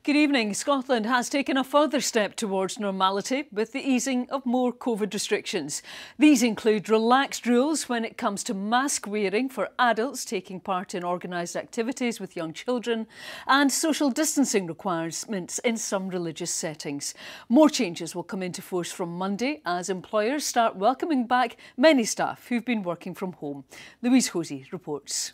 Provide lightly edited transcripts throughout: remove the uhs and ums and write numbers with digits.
Good evening. Scotland has taken a further step towards normality with the easing of more COVID restrictions. These include relaxed rules when it comes to mask wearing for adults taking part in organised activities with young children and social distancing requirements in some religious settings. More changes will come into force from Monday as employers start welcoming back many staff who've been working from home. Louise Hosey reports.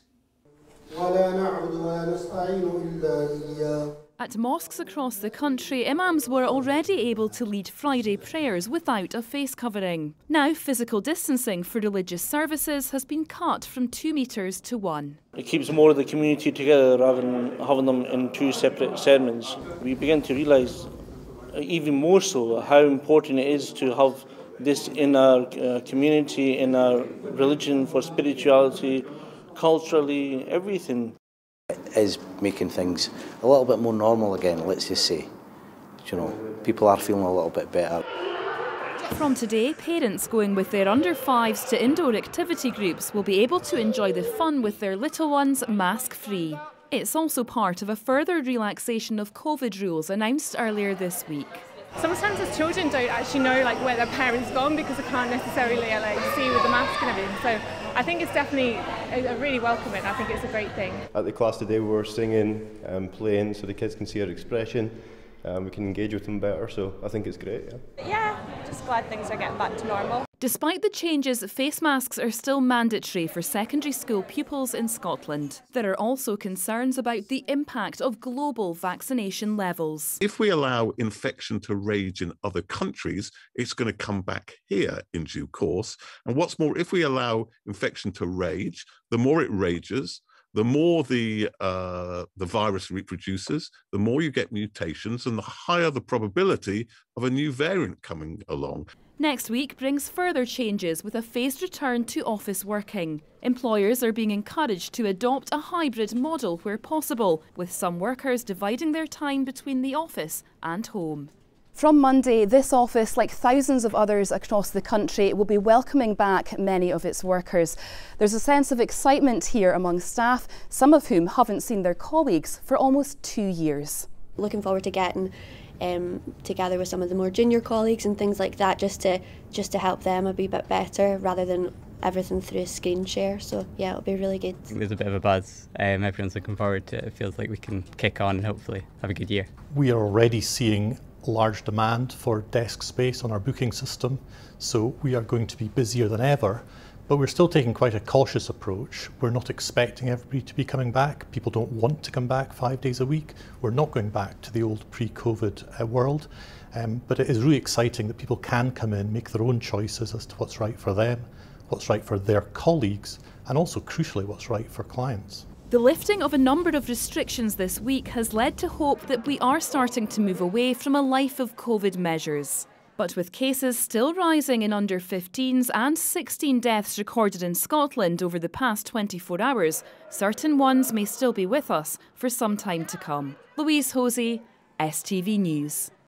At mosques across the country, imams were already able to lead Friday prayers without a face covering. Now, physical distancing for religious services has been cut from 2 metres to 1. It keeps more of the community together rather than having them in two separate sermons. We begin to realise even more so how important it is to have this in our community, in our religion, for spirituality, culturally, everything. Is making things a little bit more normal again, let's just say. You know, people are feeling a little bit better. From today, parents going with their under-5s to indoor activity groups will be able to enjoy the fun with their little ones mask-free. It's also part of a further relaxation of COVID rules announced earlier this week. Sometimes as children don't actually know where their parents gone because they can't necessarily see with the mask and everything. So I think it's definitely a really welcoming. I think it's a great thing. At the class today we were singing and playing so the kids can see our expression. We can engage with them better, so I think it's great. Yeah, just glad things are getting back to normal. Despite the changes, face masks are still mandatory for secondary school pupils in Scotland. There are also concerns about the impact of global vaccination levels. If we allow infection to rage in other countries, it's going to come back here in due course. And what's more, if we allow infection to rage, the more it rages, the more the virus reproduces, the more you get mutations and the higher the probability of a new variant coming along. Next week brings further changes with a phased return to office working. Employers are being encouraged to adopt a hybrid model where possible, with some workers dividing their time between the office and home. From Monday, this office, like thousands of others across the country, will be welcoming back many of its workers. There's a sense of excitement here among staff, some of whom haven't seen their colleagues for almost 2 years. Looking forward to getting together with some of the more junior colleagues and things like that, just to help them a wee bit better rather than everything through a screen share. So yeah, it'll be really good. There's a bit of a buzz. Everyone's looking forward to it. It feels like we can kick on and hopefully have a good year. We are already seeing large demand for desk space on our booking system, so we are going to be busier than ever. But we're still taking quite a cautious approach. We're not expecting everybody to be coming back. People don't want to come back 5 days a week. We're not going back to the old pre-COVID world. But it is really exciting that people can come in, make their own choices as to what's right for them, what's right for their colleagues, and also crucially what's right for clients. The lifting of a number of restrictions this week has led to hope that we are starting to move away from a life of COVID measures. But with cases still rising in under 15s and 16 deaths recorded in Scotland over the past 24 hours, certain ones may still be with us for some time to come. Louise Hosey, STV News.